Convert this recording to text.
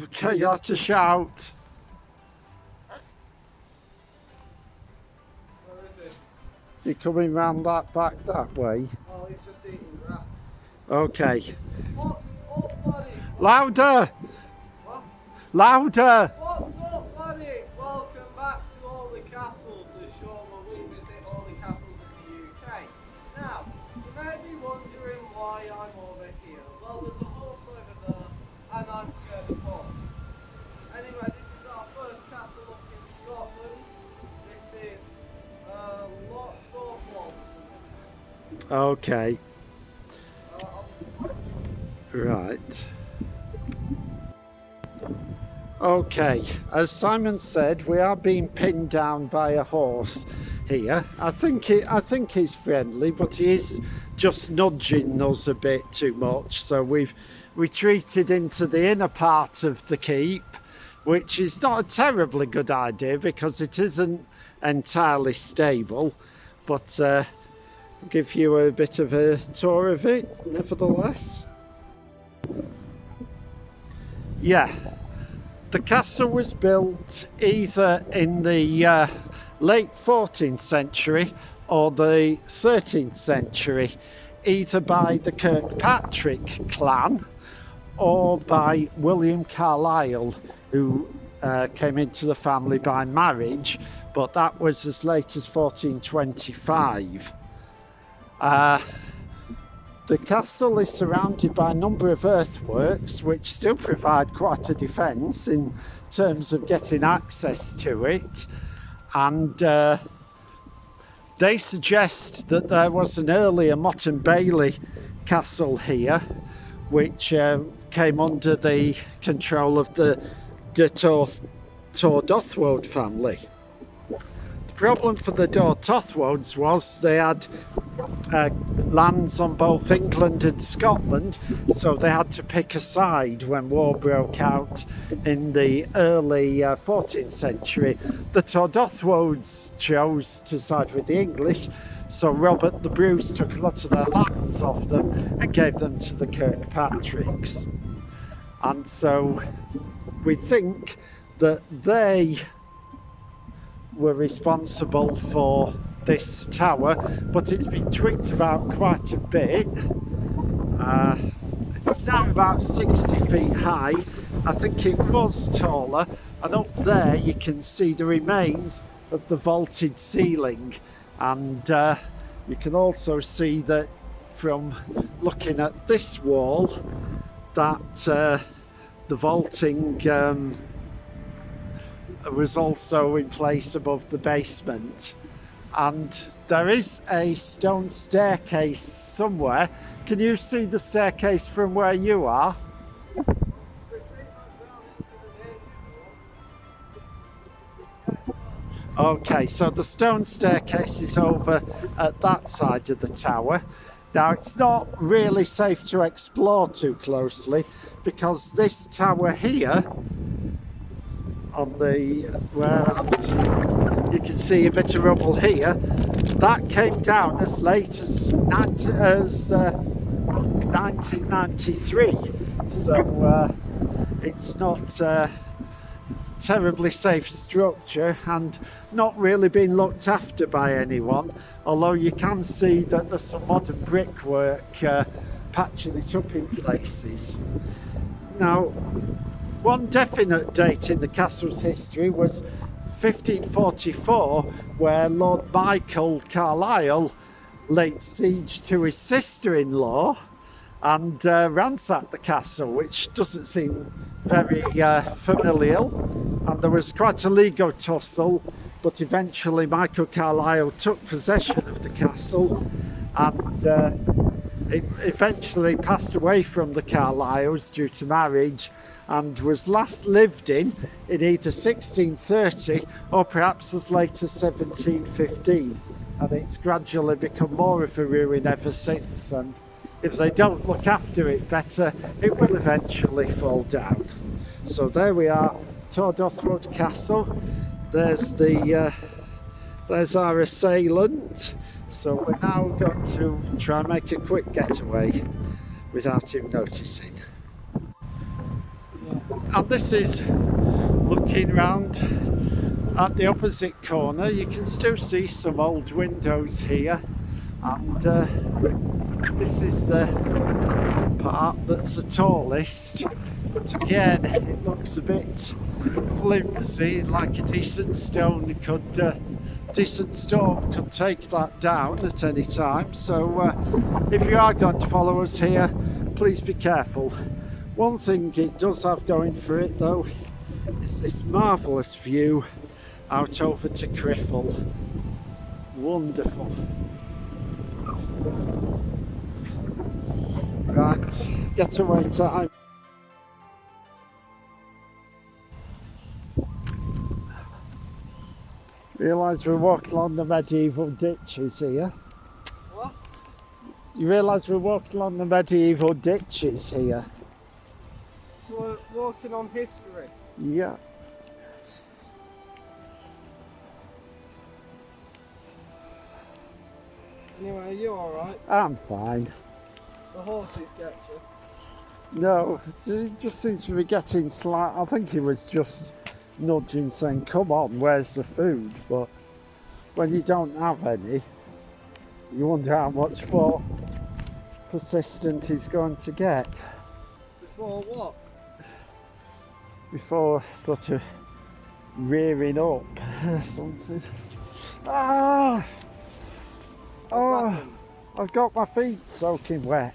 Okay, you have to shout. Where is it? Is he coming round that back that way? Oh, he's just eating grass. Okay. What's up, buddy? Louder! What? Louder! What's up, buddy? Welcome back to All the Castles, a show where we visit all the castles in the UK. Now, you may be wondering why I'm over here. Well, there's a horse over there, and I'm scared of horses. Anyway, this is our first castle up in Scotland. This is Torthorwald. Okay. Right. Okay, as Simon said, we are being pinned down by a horse here. I think he's friendly, but he is just nudging us a bit too much. So we've retreated into the inner part of the keep, which is not a terribly good idea because it isn't entirely stable. But I'll give you a bit of a tour of it, nevertheless. Yeah. The castle was built either in the late 14th century or the 13th century, either by the Kirkpatrick clan or by William Carlisle, who came into the family by marriage, but that was as late as 1425. The castle is surrounded by a number of earthworks which still provide quite a defence in terms of getting access to it, and they suggest that there was an earlier Motte and Bailey castle here which came under the control of the Torthorwald family. The problem for the Torthorwalds was they had lands on both England and Scotland, so they had to pick a side when war broke out in the early 14th century. The Torthorwalds chose to side with the English, so Robert the Bruce took a lot of their lands off them and gave them to the Kirkpatricks. And so we think that they were responsible for this tower, but it's been tweaked about quite a bit. It's now about 60 feet high. I think it was taller, and up there you can see the remains of the vaulted ceiling, and you can also see that from looking at this wall that the vaulting was also in place above the basement. And there is a stone staircase somewhere. Can you see the staircase from where you are? Okay, so the stone staircase is over at that side of the tower. Now, it's not really safe to explore too closely because this tower here, on the you can see a bit of rubble here, that came down as late as 1993, so it's not a terribly safe structure and not really been looked after by anyone, although you can see that there's some modern brickwork patching it up in places. Now, one definite date in the castle's history was 1544, where Lord Michael Carlisle laid siege to his sister-in-law and ransacked the castle, which doesn't seem very familial. And there was quite a legal tussle, but eventually Michael Carlisle took possession of the castle, and it eventually passed away from the Carlisles due to marriage, and was last lived in either 1630 or perhaps as late as 1715, and it's gradually become more of a ruin ever since, and if they don't look after it better, it will eventually fall down. So there we are, Torthorwald Castle. There's our assailant, so we're now going to try and make a quick getaway without him noticing. Yeah. And this is looking round at the opposite corner. You can still see some old windows here, and this is the part that's the tallest, but again it looks a bit flimsy, like a decent storm could take that down at any time. So if you are going to follow us here, please be careful. One thing it does have going for it though is this marvellous view out over to Criffle. Wonderful. Right, getaway time. Realise we're walking on the medieval ditches here. What? You realise we're walking on the medieval ditches here? So we're walking on history. Yeah. Anyway, are you alright? I'm fine. The horses get you. No, he just seems to be getting slight. I think he was just nudging, saying, "Come on, where's the food?" But when you don't have any, you wonder how much more persistent he's going to get. Before what? Before sort of rearing up something. Ah! What's Oh, happened? I've got my feet soaking wet.